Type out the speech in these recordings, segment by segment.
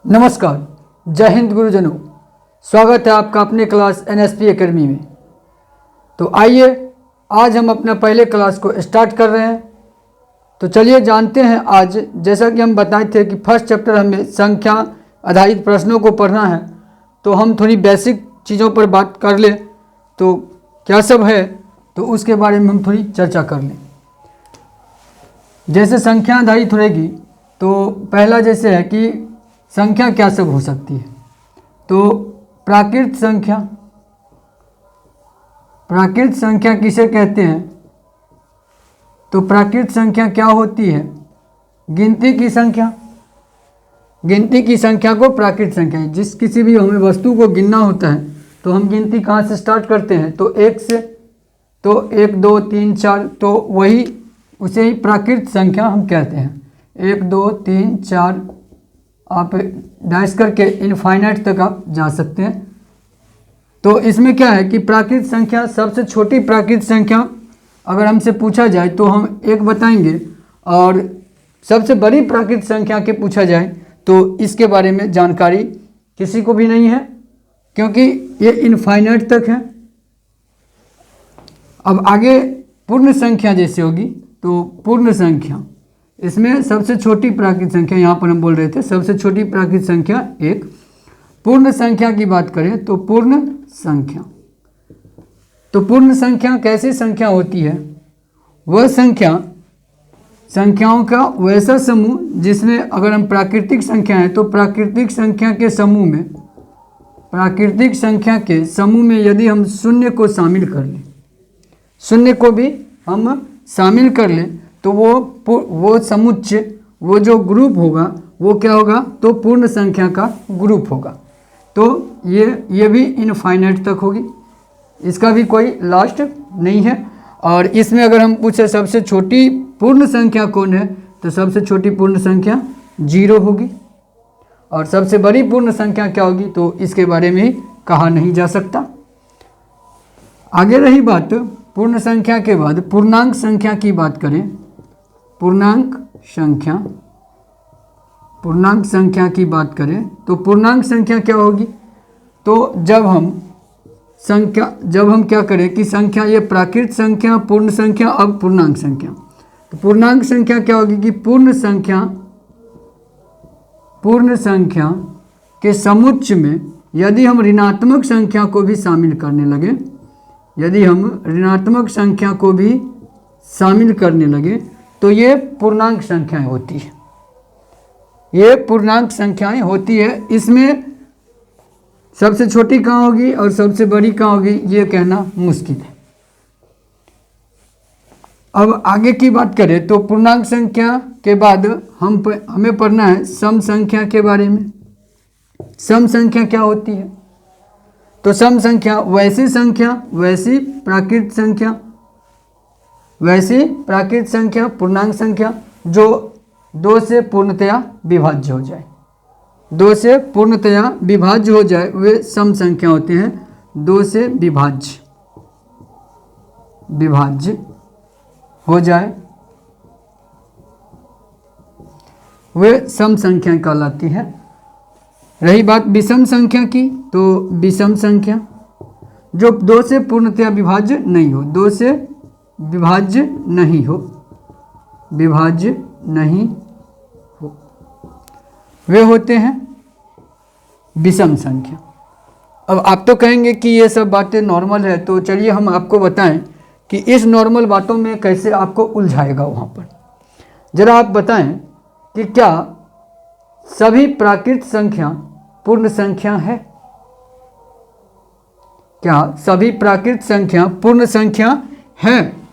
नमस्कार, जय हिंद गुरुजनों। स्वागत है आपका अपने क्लास NSP एकेडमी में। तो आइए आज हम अपना पहले क्लास को स्टार्ट कर रहे हैं। तो चलिए जानते हैं आज, जैसा कि हम बताए थे कि फर्स्ट चैप्टर हमें संख्या आधारित प्रश्नों को पढ़ना है, तो हम थोड़ी बेसिक चीज़ों पर बात कर लें। तो क्या सब है तो उसके बारे में हम थोड़ी चर्चा कर लें। जैसे संख्या आधारित रहेगी तो पहला जैसे है कि संख्या क्या सब हो सकती है। तो प्राकृत संख्या किसे कहते हैं? तो प्राकृत संख्या क्या होती है? गिनती की संख्या को प्राकृत संख्या है। जिस किसी भी हमें वस्तु को गिनना होता है तो हम गिनती कहाँ से स्टार्ट करते हैं? तो एक से। तो 1 2 3 4, तो वही उसे ही प्राकृत संख्या हम कहते हैं। 1 2 3 4 आप डैश करके इनफाइनाइट तक आप जा सकते हैं। तो इसमें क्या है कि प्राकृत संख्या, सबसे छोटी प्राकृत संख्या अगर हमसे पूछा जाए तो हम 1 बताएंगे, और सबसे बड़ी प्राकृत संख्या के पूछा जाए तो इसके बारे में जानकारी किसी को भी नहीं है, क्योंकि ये इनफाइनाइट तक है। अब आगे पूर्ण संख्या जैसे होगी, तो पूर्ण संख्या, इसमें सबसे छोटी प्राकृत संख्या, यहाँ पर हम बोल रहे थे सबसे छोटी प्राकृत संख्या 1। पूर्ण संख्या की बात करें तो पूर्ण संख्या कैसी संख्या होती है? वह संख्याओं का वैसा समूह जिसमें, अगर हम प्राकृतिक संख्या है तो प्राकृतिक संख्या के समूह में यदि हम शून्य को भी हम शामिल कर लें तो वो समुच्चय, वो जो ग्रुप होगा वो क्या होगा? तो पूर्ण संख्या का ग्रुप होगा। तो ये भी इनफाइनाइट तक होगी, इसका भी कोई लास्ट नहीं है। और इसमें अगर हम पूछे सबसे छोटी पूर्ण संख्या कौन है, तो सबसे छोटी पूर्ण संख्या 0 होगी। और सबसे बड़ी पूर्ण संख्या क्या होगी, तो इसके बारे में कहा नहीं जा सकता। आगे रही बात पूर्ण संख्या के बाद पूर्णांक संख्या की बात करें। पूर्णांक संख्या की बात करें तो पूर्णांक संख्या क्या होगी? तो जब हम क्या करें कि संख्या, ये प्राकृत संख्या, पूर्ण संख्या, अब पूर्णांक संख्या। तो पूर्णांक संख्या क्या होगी कि पूर्ण संख्या के समुच्चय में यदि हम ऋणात्मक संख्या को भी शामिल करने लगे, तो ये पूर्णांक संख्याएं होती है। इसमें सबसे छोटी कहाँ होगी और सबसे बड़ी कहाँ होगी, ये कहना मुश्किल है। अब आगे की बात करें तो पूर्णांक संख्या के बाद हमें पढ़ना है सम संख्या के बारे में। सम संख्या क्या होती है? तो सम संख्या वैसी प्राकृत संख्या, पूर्णांक संख्या जो 2 से पूर्णतया विभाज्य हो जाए, वे सम संख्या होते हैं। 2 से विभाज्य हो जाए वे सम संख्या कहलाती है। रही बात विषम संख्या की, तो विषम संख्या जो 2 से पूर्णतया विभाज्य नहीं हो, वे होते हैं विषम संख्या। अब आप तो कहेंगे कि ये सब बातें नॉर्मल है, तो चलिए हम आपको बताएं कि इस नॉर्मल बातों में कैसे आपको उलझाएगा। वहाँ पर जरा आप बताएं कि क्या सभी प्राकृत संख्या पूर्ण संख्या है? क्या सभी प्राकृत संख्या पूर्ण संख्या है?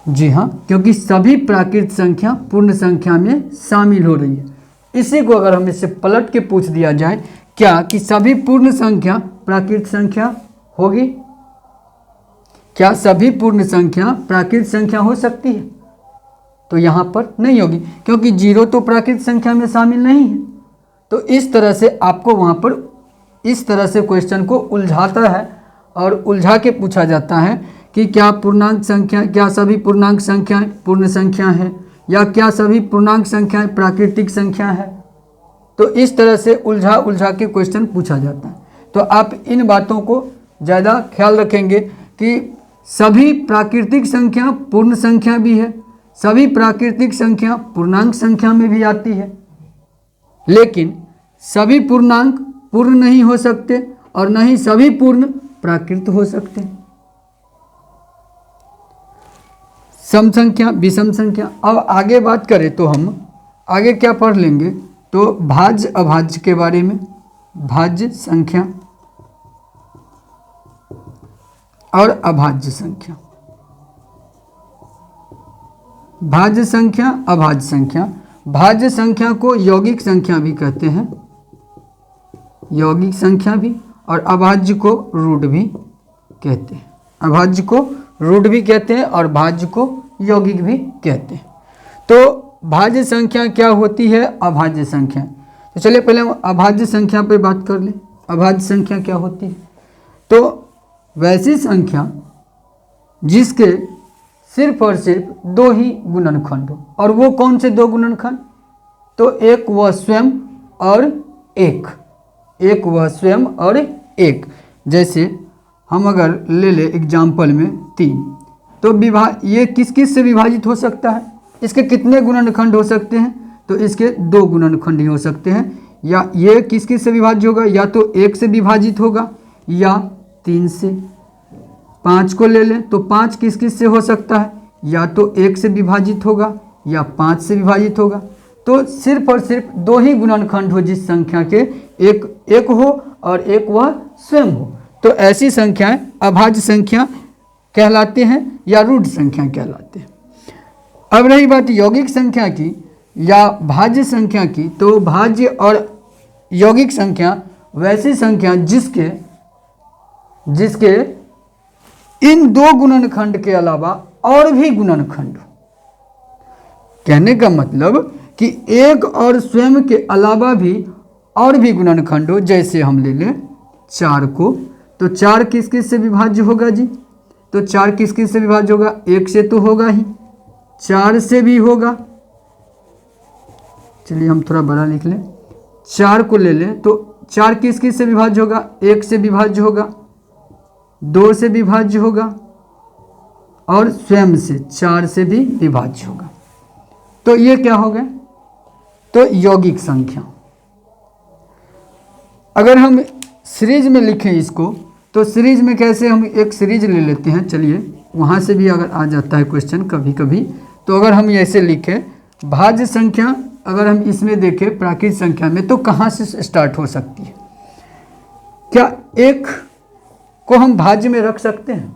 जी हाँ, क्योंकि सभी प्राकृत संख्या पूर्ण संख्या में शामिल हो रही है। इसी को अगर हम इससे पलट के पूछ दिया जाए, क्या कि सभी पूर्ण संख्या प्राकृत संख्या होगी? क्या सभी पूर्ण संख्या प्राकृत संख्या हो सकती है? तो यहाँ पर नहीं होगी, क्योंकि 0 तो प्राकृत संख्या में शामिल नहीं है। तो इस तरह से आपको वहाँ पर इस तरह से क्वेश्चन को उलझाता है और उलझा के पूछा जाता है कि क्या सभी पूर्णांक संख्याएं पूर्ण संख्या है, या क्या सभी पूर्णांक संख्याएं प्राकृतिक संख्या है। तो इस तरह से उलझा उलझा के क्वेश्चन पूछा जाता है। तो आप इन बातों को ज़्यादा ख्याल रखेंगे कि सभी प्राकृतिक संख्या पूर्ण संख्या भी है, सभी प्राकृतिक संख्या पूर्णांक संख्या में भी आती है, लेकिन सभी पूर्णांक पूर्ण नहीं हो सकते और न ही सभी पूर्ण प्राकृत हो सकते। सम संख्या विषम संख्या। अब आगे बात करें तो हम आगे क्या पढ़ लेंगे, तो भाज्य अभाज्य के बारे में, भाज्य संख्या और अभाज्य संख्या। भाज्य संख्या अभाज्य संख्या। भाज्य संख्या को यौगिक संख्या भी कहते हैं, यौगिक संख्या भी, और अभाज्य को रूट भी कहते हैं। अभाज्य को रूट भी कहते हैं और भाज्य को यौगिक भी कहते हैं। तो भाज्य संख्या क्या होती है, अभाज्य संख्या। तो चलिए पहले हम अभाज्य संख्या पे बात कर लें। अभाज्य संख्या क्या होती है, तो वैसी संख्या जिसके सिर्फ और सिर्फ दो ही गुणनखंड हो। और वो कौन से दो गुणनखंड, तो एक वह स्वयं और एक, एक वह स्वयं और एक। जैसे हम अगर ले ले एग्जाम्पल में 3, तो ये किस किस से विभाजित हो सकता है, इसके कितने गुणनखंड हो सकते हैं, तो इसके 2 गुणनखंड ही हो सकते हैं। या ये किस किस से विभाज्य होगा, या तो 1 से विभाजित होगा या 3 से। 5 को ले लें तो 5 किस किस से हो सकता है, या तो 1 से विभाजित होगा या 5 से विभाजित होगा। तो सिर्फ और सिर्फ 2 ही गुणनखंड हो जिस संख्या के, एक हो और एक वह स्वयं हो, तो ऐसी संख्याएं अभाज्य संख्या कहलाते हैं या रूढ़ संख्या कहलाते हैं। अब रही बात यौगिक संख्या की या भाज्य संख्या की, तो भाज्य और यौगिक संख्या वैसी संख्या जिसके इन 2 गुणनखंड के अलावा और भी गुणनखंड हो। कहने का मतलब कि एक और स्वयं के अलावा भी और भी गुणनखंड हो। जैसे हम ले लें 4 को, तो 4 किस किस से विभाज्य होगा जी, तो 4 किस किस से विभाज्य होगा, 1 से तो होगा ही, 4 से भी होगा। चलिए हम थोड़ा बड़ा लिख लें, 4 को ले लें तो 4 किस किस से विभाज्य होगा, 1 से विभाज्य होगा, 2 से विभाज्य होगा और स्वयं से 4 से भी विभाज्य होगा। तो ये क्या हो गया, तो यौगिक संख्या। अगर हम सीरीज में लिखें इसको, तो सीरीज में कैसे, हम एक सीरीज ले लेते हैं। चलिए वहाँ से भी अगर आ जाता है क्वेश्चन कभी कभी, तो अगर हम ऐसे लिखें भाज्य संख्या, अगर हम इसमें देखें प्राकृत संख्या में, तो कहाँ से स्टार्ट हो सकती है। क्या 1 को हम भाज्य में रख सकते हैं,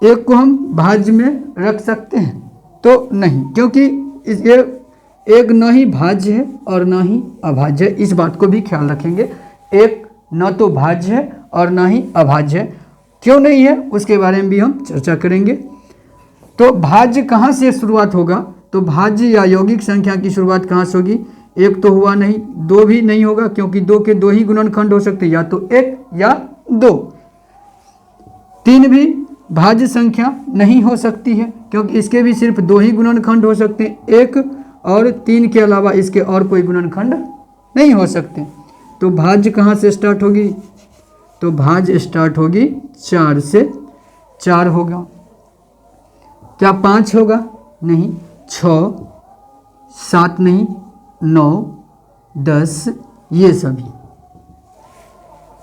1 को हम भाज्य में रख सकते हैं, तो नहीं, क्योंकि ये एक न ही भाज्य है और न ही अभाज्य है। इस बात को भी ख्याल रखेंगे, एक न तो भाज्य है और न ही अभाज्य है। क्यों नहीं है उसके बारे में भी हम चर्चा करेंगे। तो भाज्य कहाँ से शुरुआत होगा, तो भाज्य या यौगिक संख्या की शुरुआत कहाँ से होगी, 1 तो हुआ नहीं, 2 भी नहीं होगा, क्योंकि 2 के 2 ही गुणनखंड हो सकते हैं, या तो 1 या 2। 3 भी भाज्य संख्या नहीं हो सकती है, क्योंकि इसके भी सिर्फ 2 ही गुणनखंड हो सकते हैं, 1 और 3 के अलावा इसके और कोई गुणनखंड नहीं हो सकते। तो भाज्य कहाँ से स्टार्ट होगी, तो भाज्य स्टार्ट होगी 4 से। 4 होगा, क्या 5 होगा, नहीं, 6, 7 नहीं, 9, 10, ये सभी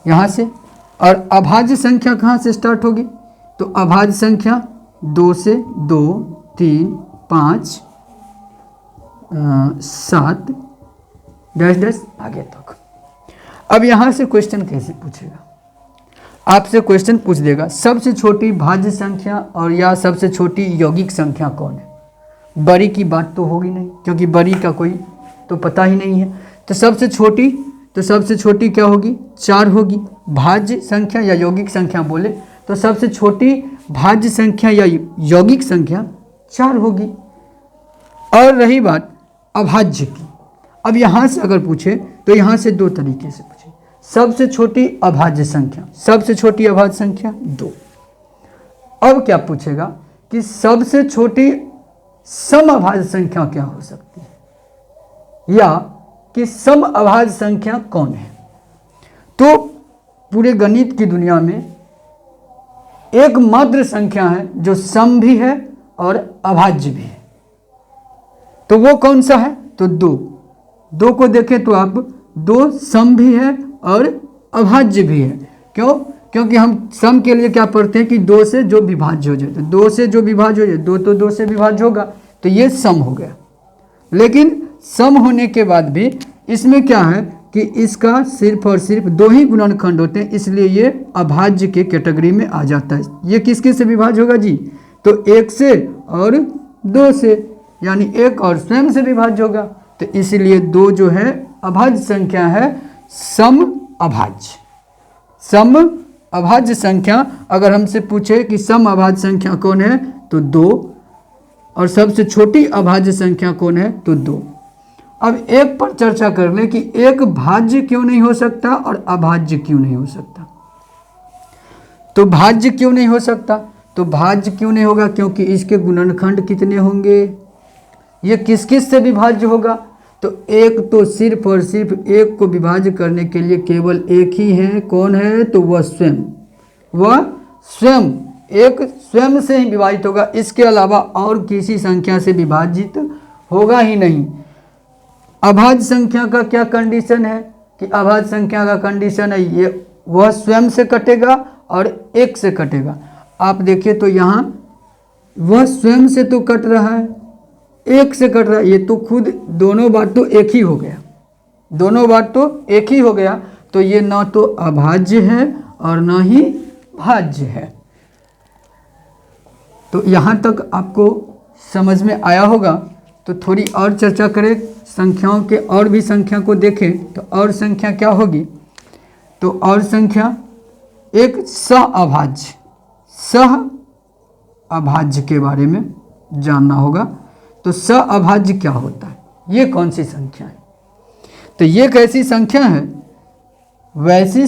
यहाँ से। और अभाज्य संख्या कहाँ से स्टार्ट होगी, तो अभाज्य संख्या 2 से, 2, 3, 5, 7 डैश डैश आगे तक। अब यहाँ से क्वेश्चन कैसे पूछेगा, आपसे क्वेश्चन पूछ देगा सबसे छोटी भाज्य संख्या और या सबसे छोटी यौगिक संख्या कौन है। बड़ी की बात तो होगी नहीं, क्योंकि बड़ी का कोई तो पता ही नहीं है। तो सबसे छोटी क्या होगी, 4 होगी। भाज्य संख्या या यौगिक संख्या बोले तो सबसे छोटी भाज्य संख्या या यौगिक संख्या 4 होगी। और रही बात अभाज्य की, अब यहाँ से अगर पूछे तो यहाँ से 2 तरीके से पूछे। सबसे छोटी अभाज्य संख्या, सबसे छोटी अभाज्य संख्या 2। अब क्या पूछेगा कि सबसे छोटी समअभाज्य संख्या क्या हो सकती है, या कि सम अभाज्य संख्या कौन है। तो पूरे गणित की दुनिया में एकमात्र संख्या है जो सम भी है और अभाज्य भी है। तो वो कौन सा है? तो दो को देखें तो आप दो सम भी है और अभाज्य भी है। क्यों? क्योंकि हम सम के लिए क्या पढ़ते हैं कि दो से जो विभाज्य हो जाए, तो दो से जो विभाज्य हो जाए, दो तो दो से विभाज्य होगा, तो ये सम हो गया। लेकिन सम होने के बाद भी इसमें क्या है कि इसका सिर्फ और सिर्फ दो ही गुणनखंड होते हैं, इसलिए ये अभाज्य के कैटेगरी में आ जाता है। ये किसके से विभाज्य होगा जी? तो एक से और दो से, यानी एक और स्वयं से विभाज्य होगा। तो इसलिए दो जो है अभाज्य संख्या है, सम अभाज्य। सम अभाज्य संख्या अगर हमसे पूछे कि सम अभाज्य संख्या कौन है, तो दो, और सबसे छोटी अभाज्य संख्या कौन है, तो दो। अब एक पर चर्चा कर लें कि एक भाज्य क्यों नहीं हो सकता और अभाज्य क्यों नहीं हो सकता। तो भाज्य क्यों नहीं हो सकता? तो भाज्य क्यों नहीं होगा? क्योंकि इसके गुणनखंड कितने होंगे? ये किस किस से विभाज्य होगा? तो एक तो सिर्फ और सिर्फ एक को विभाज्य करने के लिए केवल एक ही है। कौन है? तो वह स्वयं। वह स्वयं एक स्वयं से ही विभाजित होगा, इसके अलावा और किसी संख्या से विभाजित होगा ही नहीं। अभाज्य संख्या का क्या कंडीशन है कि अभाज्य संख्या का कंडीशन है ये वह स्वयं से कटेगा और एक से कटेगा। आप देखिए तो यहाँ वह स्वयं से तो कट रहा है, एक से कट रहा है, ये तो खुद दोनों बार तो एक ही हो गया, दोनों बार तो एक ही हो गया। तो ये ना तो अभाज्य है और ना ही भाज्य है। तो यहाँ तक आपको समझ में आया होगा। तो थोड़ी और चर्चा करें, संख्याओं के और भी संख्या को देखें तो और संख्या क्या होगी? तो और संख्या एक सह अभाज्य के बारे में जानना होगा। तो सह अभाज्य क्या होता है? ये कौन सी संख्या है? तो ये कैसी संख्या है? वैसी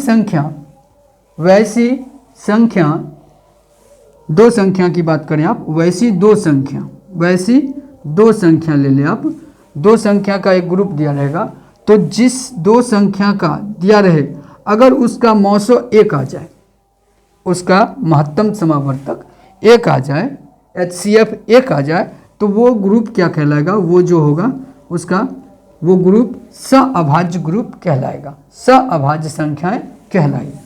संख्या दो संख्या की बात करें आप, वैसी दो संख्या ले लें आप। दो संख्या का एक ग्रुप दिया रहेगा, तो जिस दो संख्या का दिया रहे अगर उसका मौसो एक आ जाए, उसका महत्तम समावर्तक एक आ जाए, HCF एक आ जाए, तो वो ग्रुप क्या कहलाएगा? वो जो होगा उसका वो ग्रुप सअभाज्य ग्रुप कहलाएगा, सअभाज्य संख्याएं कहलाएगी।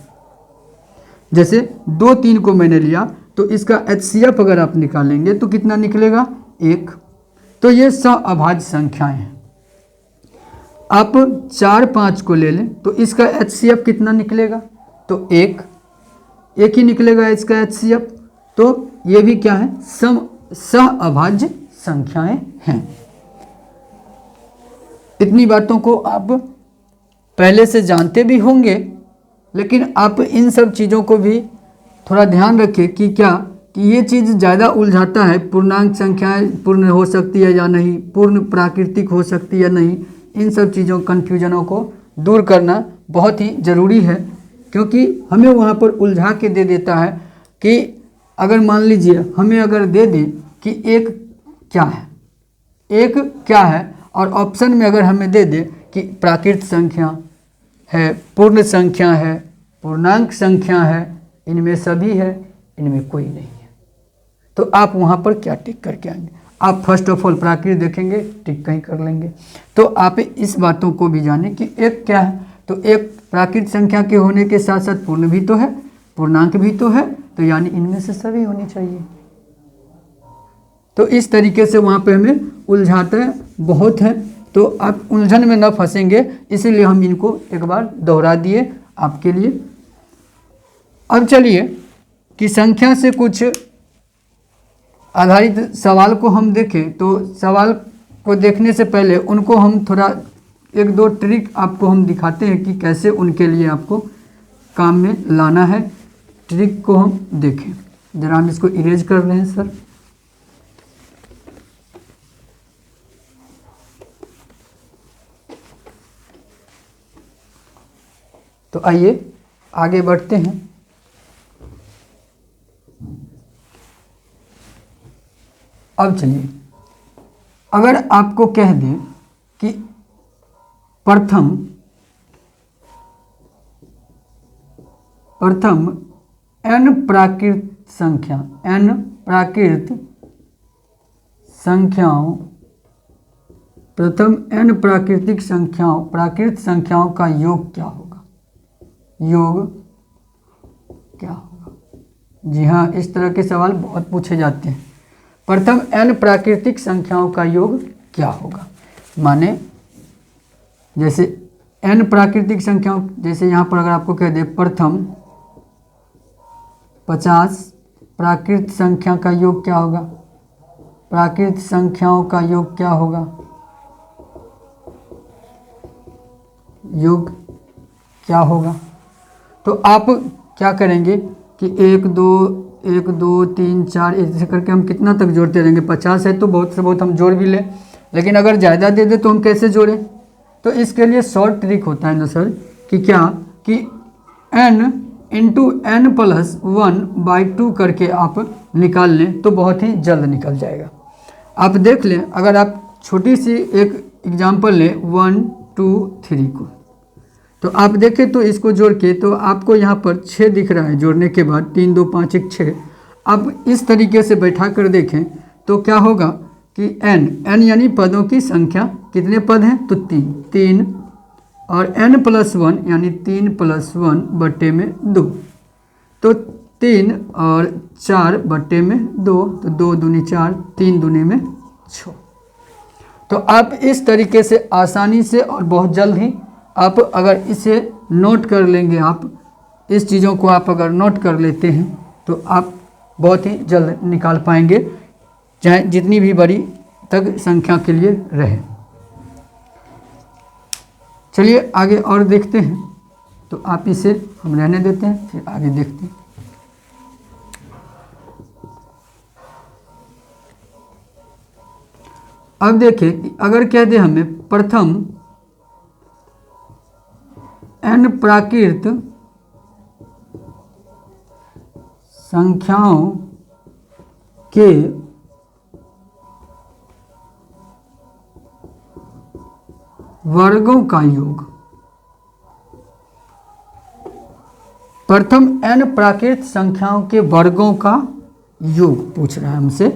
जैसे 2, 3 को मैंने लिया तो इसका HCF अगर आप निकालेंगे तो कितना निकलेगा? 1। तो ये सअभाज्य संख्याएं हैं। आप 4, 5 को ले लें तो इसका HCF कितना निकलेगा? तो 1 ही निकलेगा इसका HCF। तो ये भी क्या है? सअभाज्य संख्याएं हैं। इतनी बातों को आप पहले से जानते भी होंगे, लेकिन आप इन सब चीज़ों को भी थोड़ा ध्यान रखें कि क्या कि ये चीज़ ज़्यादा उलझाता है। पूर्णांक संख्याएं पूर्ण हो सकती है या नहीं, पूर्ण प्राकृतिक हो सकती है या नहीं, इन सब चीज़ों कन्फ्यूजनों को दूर करना बहुत ही ज़रूरी है, क्योंकि हमें वहाँ पर उलझा के दे देता है कि अगर मान लीजिए हमें अगर दे दे कि एक क्या है और ऑप्शन में अगर हमें दे दे कि प्राकृत संख्या है, पूर्ण संख्या है, पूर्णांक संख्या है, इनमें सभी है, इनमें कोई नहीं है, तो आप वहाँ पर क्या टिक करके आएंगे? आप फर्स्ट ऑफ ऑल प्राकृत देखेंगे, टिक कहीं कर लेंगे। तो आप इस बातों को भी जानें कि एक क्या है। तो एक प्राकृत संख्या के होने के साथ साथ पूर्ण भी तो है, पूर्णांक भी तो है, तो यानी इनमें से सभी होनी चाहिए। तो इस तरीके से वहाँ पे हमें उलझाते बहुत है, तो आप उलझन में न फंसेंगे, इसीलिए हम इनको एक बार दोहरा दिए आपके लिए। अब चलिए कि संख्या से कुछ आधारित सवाल को हम देखें। तो सवाल को देखने से पहले उनको हम थोड़ा 1-2 ट्रिक आपको हम दिखाते हैं कि कैसे उनके लिए आपको काम में लाना है। ट्रिक को हम देखें। जरा हम इसको इरेज कर रहे हैं सर। तो आइए आगे बढ़ते हैं। अब चलिए, अगर आपको कह दें कि प्रथम n प्राकृत संख्याओं प्रथम n प्राकृत संख्याओं का योग क्या होगा? जी हाँ, इस तरह के सवाल बहुत पूछे जाते हैं। प्रथम n प्राकृतिक संख्याओं का योग क्या होगा? माने जैसे n प्राकृतिक संख्याओं, जैसे यहाँ पर अगर आपको कह दे प्रथम 50 प्राकृत संख्या का योग क्या होगा? प्राकृत संख्याओं का योग क्या होगा? योग क्या होगा? तो आप क्या करेंगे कि 1 2 3 4 ऐसे करके हम कितना तक जोड़ते रहेंगे। 50 है तो बहुत से बहुत हम जोड़ भी लें, लेकिन अगर ज़्यादा दे दे तो हम कैसे जोड़ें? तो इसके लिए शॉर्ट ट्रिक होता है ना सर, कि क्या कि n इंटू n प्लस 1/2 करके आप निकाल लें तो बहुत ही जल्द निकल जाएगा। आप देख लें, अगर आप छोटी सी एक एग्जांपल लें 1 2 3 को, तो आप देखें तो इसको जोड़ के तो आपको यहाँ पर 6 दिख रहा है। जोड़ने के बाद 3 2 5 1 6। अब इस तरीके से बैठा कर देखें तो क्या होगा कि n यानी पदों की संख्या, कितने पद हैं? तो 3 और n प्लस 1 यानी 3 प्लस 1 बट्टे में 2, तो 3 और 4 बट्टे में 2, तो 2 दूनी 4, 3 दूनी में 6। तो आप इस तरीके से आसानी से और बहुत जल्द ही आप अगर इसे नोट कर लेंगे, आप इस चीज़ों को आप अगर नोट कर लेते हैं तो आप बहुत ही जल्द निकाल पाएंगे, चाहे जितनी भी बड़ी तक संख्या के लिए रहे। चलिए आगे और देखते हैं। तो आप इसे हम रहने देते हैं, फिर आगे देखते हैं। अब देखिए कि अगर कह दे हमें प्रथम n प्राकृत संख्याओं के वर्गों का योग, प्रथम n प्राकृत संख्याओं के वर्गों का योग पूछ रहा है हमसे।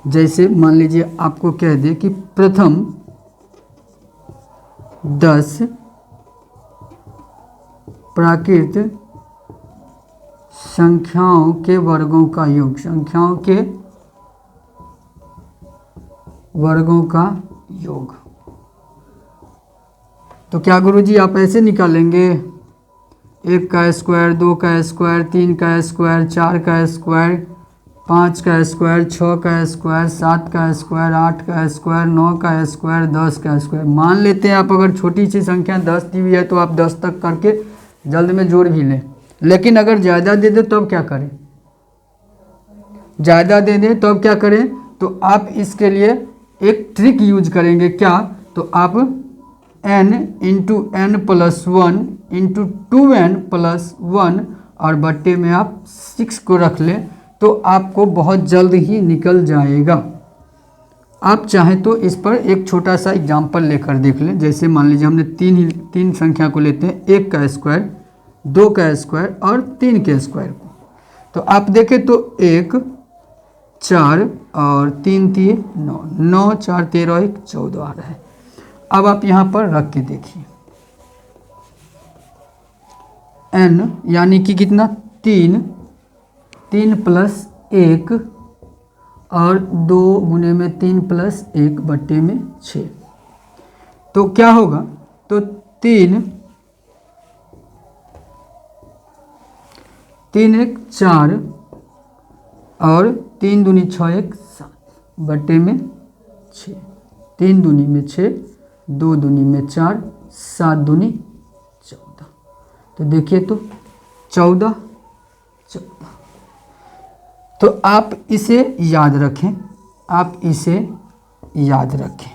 जैसे मान लीजिए आपको कह दे कि प्रथम 10 प्राकृत संख्याओं के वर्गों का योग, संख्याओं के वर्गों का योग। तो क्या गुरुजी आप ऐसे निकालेंगे? 1 का स्क्वायर, 2 का स्क्वायर, 3 का स्क्वायर, 4 का स्क्वायर, 5 का स्क्वायर, 6 का स्क्वायर, 7 का स्क्वायर, 8 का स्क्वायर, 9 का स्क्वायर, 10 का स्क्वायर। मान लेते हैं आप अगर छोटी सी संख्या 10 दी हुई है तो आप 10 तक करके जल्द में जोड़ भी लें, लेकिन अगर ज़्यादा दे दे तो अब क्या करें? ज़्यादा दे दे तो अब क्या करें? तो आप इसके लिए एक ट्रिक यूज करेंगे। क्या? तो आप n into n plus 1 into 2n plus 1 और बट्टे में आप 6 को रख लें तो आपको बहुत जल्द ही निकल जाएगा। आप चाहें तो इस पर एक छोटा सा एग्जाम्पल लेकर देख लें। जैसे मान लीजिए हमने तीन संख्या को लेते हैं, 1 का स्क्वायर, 2 का स्क्वायर और 3 के स्क्वायर को। तो आप देखें तो 1 4 और 3 3 9, 9 4 13 1 14 आ रहा है। अब आप यहाँ पर रख के देखिए, n यानी कि कितना? 3 प्लस 1 और 2 गुने में 3 प्लस 1 बट्टे में 6। तो क्या होगा? तो 3 1 4 और 3 दूनी 6 1 7 बट्टे में 6। 3 दूनी में 6, 2 दूनी में 4, 7 दूनी 14। तो देखिए तो 14। तो आप इसे याद रखें, आप इसे याद रखें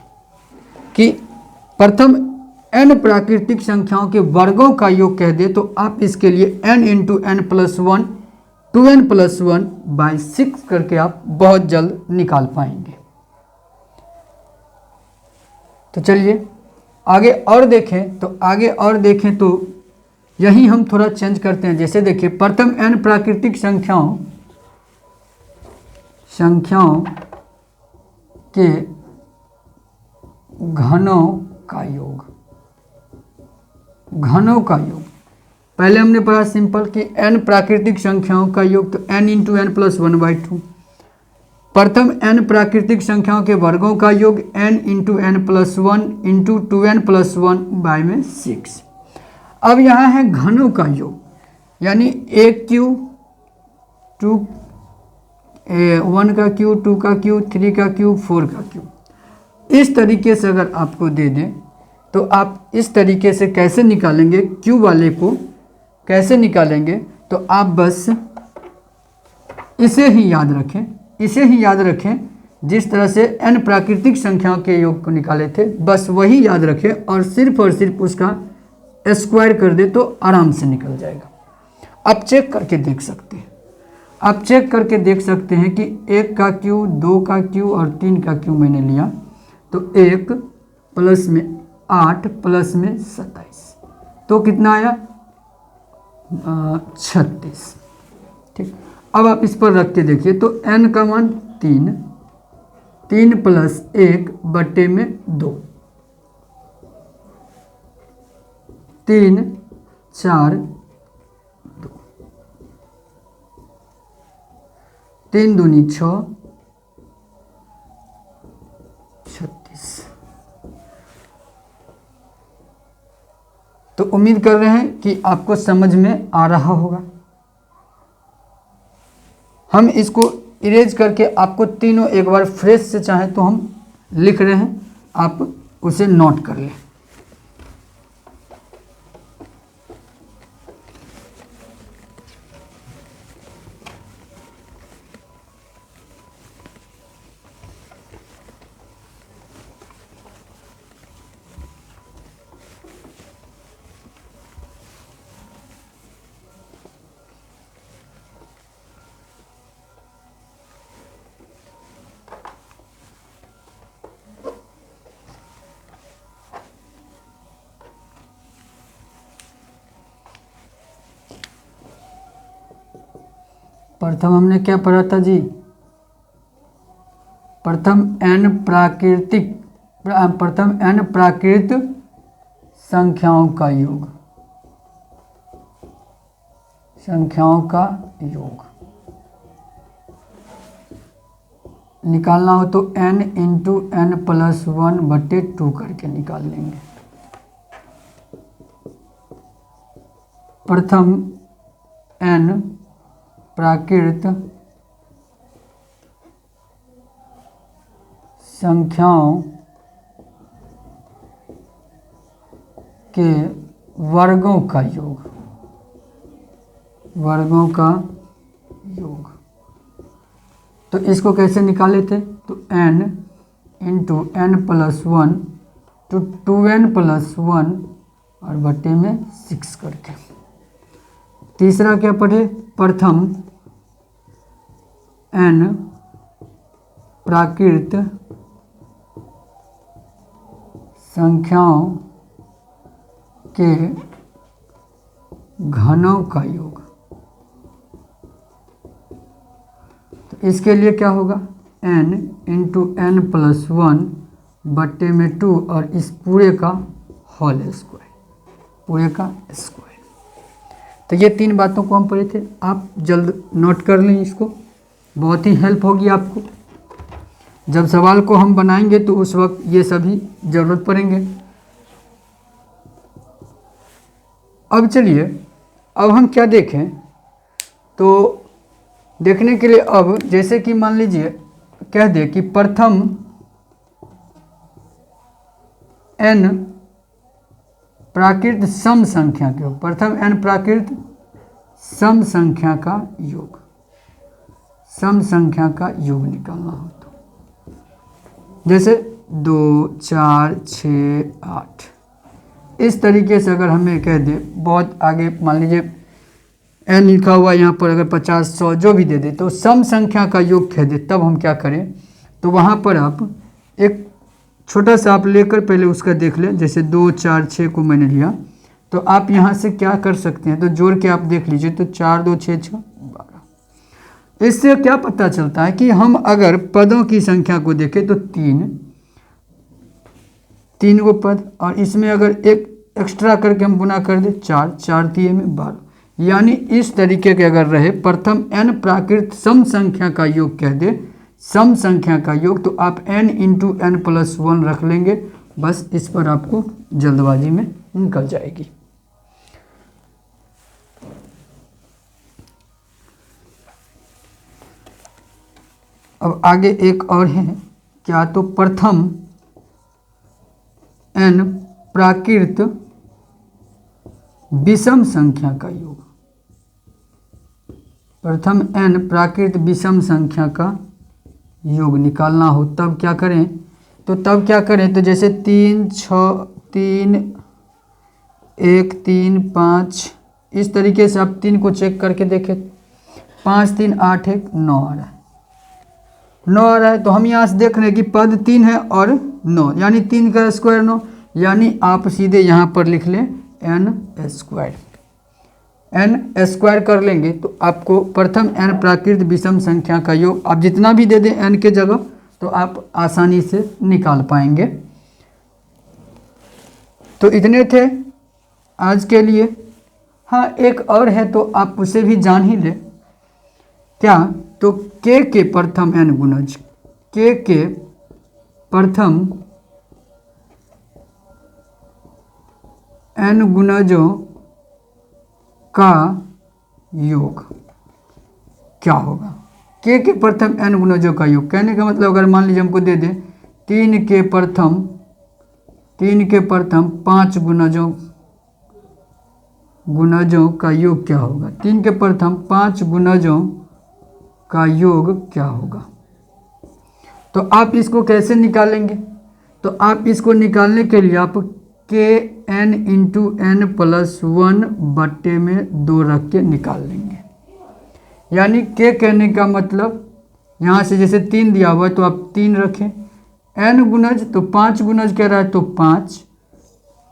कि प्रथम n प्राकृतिक संख्याओं के वर्गों का योग कह दे तो आप इसके लिए n into n plus 1 2n plus 1/6 करके आप बहुत जल्द निकाल पाएंगे। तो चलिए आगे और देखें तो यही हम थोड़ा चेंज करते हैं। जैसे देखिए प्रथम n प्राकृतिक संख्याओं के घनों का योग। पहले हमने पढ़ा सिंपल कि n प्राकृतिक संख्याओं का योग, तो n इंटू एन प्लस 1/2। प्रथम n प्राकृतिक संख्याओं के वर्गों का योग n into N plus 1 into 2n plus 1/6। अब यहाँ है घनों का योग, यानी एक क्यू, 1 का क्यू, 2 का क्यू, 3 का क्यू, 4 का क्यू। इस तरीके से अगर आपको दे दें तो आप इस तरीके से कैसे निकालेंगे, क्यू वाले को कैसे निकालेंगे, तो आप बस इसे ही याद रखें जिस तरह से n प्राकृतिक संख्याओं के योग को निकाले थे, बस वही याद रखें और सिर्फ उसका स्क्वायर कर दे तो आराम से निकल जाएगा। आप चेक करके देख सकते हैं कि 1 का क्यू, 2 का क्यू और 3 का क्यू मैंने लिया, तो 1 प्लस में 8 प्लस में 27, तो कितना आया 36। ठीक, अब आप इस पर रख के देखिए तो n का मान 3 प्लस 1/2, 3 4 2, 3 दूनी 6, 36। तो उम्मीद कर रहे हैं कि आपको समझ में आ रहा होगा। हम इसको इरेज करके आपको तीनों एक बार फ्रेश से चाहें तो हम लिख रहे हैं, आप उसे नोट कर लें। प्रथम हमने क्या पढ़ा था जी, प्रथम n प्राकृत संख्याओं का योग निकालना हो तो n इंटू एन प्लस 1/2 करके निकाल लेंगे। प्रथम n प्राकृत संख्याओं के वर्गों का योग। तो इसको कैसे निकाले थे, तो n into N plus 1 to 2n plus 1 और बटे में 6 करके। तीसरा क्या पढ़े, प्रथम n प्राकृत संख्याओं के घनों का योग। तो इसके लिए क्या होगा, n इंटू एन प्लस 1/2 और इस पूरे का होल स्क्वायर। तो ये 3 बातों को हम पढ़े थे, आप जल्द नोट कर लें, इसको बहुत ही हेल्प होगी आपको। जब सवाल को हम बनाएंगे तो उस वक्त ये सभी ज़रूरत पड़ेंगे। अब चलिए, अब हम क्या देखें, तो देखने के लिए अब जैसे कि मान लीजिए कह दे कि प्रथम n प्राकृत सम संख्या के योग, प्रथम n प्राकृत सम संख्या का योग निकालना हो तो जैसे 2 4 6 8 इस तरीके से अगर हमें कह दे, बहुत आगे मान लीजिए n लिखा हुआ यहाँ पर अगर 50 100 जो भी दे दे, तो सम संख्या का योग कह दे, तब हम क्या करें, तो वहाँ पर आप एक छोटा सा आप लेकर पहले उसका देख लें। जैसे 2 4 6 को मैंने लिया, तो आप यहाँ से क्या कर सकते हैं, तो जोड़ के आप देख लीजिए। तो 4 2 6 6 12। इससे क्या पता चलता है कि हम अगर पदों की संख्या को देखें तो 3 गो पद, और इसमें अगर एक एक्स्ट्रा करके हम गुना कर दें 4 4 3 में 12, यानी इस तरीके के अगर रहे प्रथम n प्राकृत सम संख्या का योग कह दे, सम संख्या का योग, तो आप n इंटू एन प्लस 1 रख लेंगे। बस इस पर आपको जल्दबाजी में निकल जाएगी। अब आगे एक और है क्या, तो प्रथम n प्राकृत विषम संख्या का योग। प्रथम n प्राकृत विषम संख्या का योग निकालना हो तब क्या करें, तो तब क्या करें, तो जैसे 3 6 3 1 3 5, इस तरीके से आप 3 को चेक करके देखें। 5 3 8 1 9 आ रहा है, 9 आ रहा है। तो हम यहाँ से देख रहे हैं कि पद 3 है और 9, यानी 3 का स्क्वायर 9, यानी आप सीधे यहाँ पर लिख लें n स्क्वायर। n स्क्वायर कर लेंगे तो आपको प्रथम n प्राकृत विषम संख्या का योग, आप जितना भी दे दें n के जगह, तो आप आसानी से निकाल पाएंगे। तो इतने थे आज के लिए। हाँ, एक और है तो आप उसे भी जान ही ले। क्या, तो k के प्रथम n गुणज, k के प्रथम n गुणजों का योग क्या होगा। k के प्रथम n गुणजों का योग कहने का मतलब, अगर मान लीजिए हमको दे दें 3 के प्रथम 5 गुणजों का योग क्या होगा। 3 के प्रथम 5 गुणजों का योग क्या होगा। तो आप इसको कैसे निकालेंगे, तो आप इसको निकालने के लिए आप के n इंटू एन प्लस 1 बट्टे में 2 रख के निकाल लेंगे। यानी k कहने का मतलब, यहाँ से जैसे 3 दिया हुआ है तो आप 3 रखें, n गुणज तो 5 गुणज कह रहा है तो 5,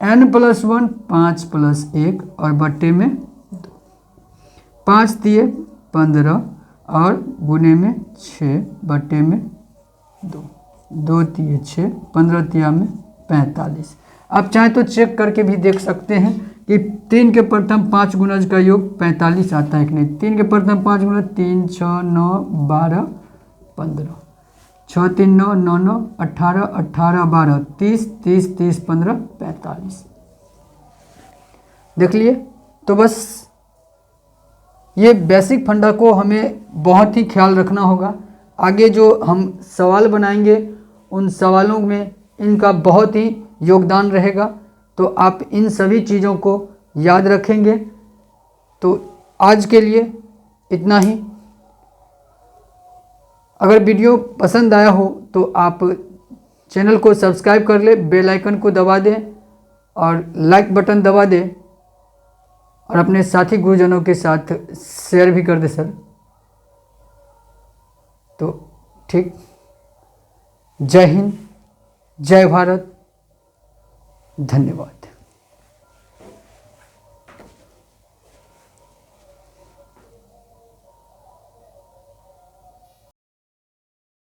n प्लस 1 5 प्लस 1 और बट्टे में 2, 5 दिए 15 और गुने में 6 बट्टे में 2, 2 दिए 6, 15 तिया में 45। आप चाहें तो चेक करके भी देख सकते हैं कि 3 के प्रथम 5 गुणज का योग 45 आता है कि नहीं। 3 के प्रथम 5 गुणज 3 6 9 12 15, 6 3 9 9 9 18 18 12 30 30 30 15 45। देख लिए। तो बस ये बेसिक फंडा को हमें बहुत ही ख्याल रखना होगा। आगे जो हम सवाल बनाएंगे उन सवालों में इनका बहुत ही योगदान रहेगा, तो आप इन सभी चीज़ों को याद रखेंगे। तो आज के लिए इतना ही। अगर वीडियो पसंद आया हो तो आप चैनल को सब्सक्राइब कर ले, बेल आइकन को दबा दें और लाइक बटन दबा दें और अपने साथी गुरुजनों के साथ शेयर भी कर दें सर। तो ठीक, जय हिंद, जय भारत, धन्यवाद।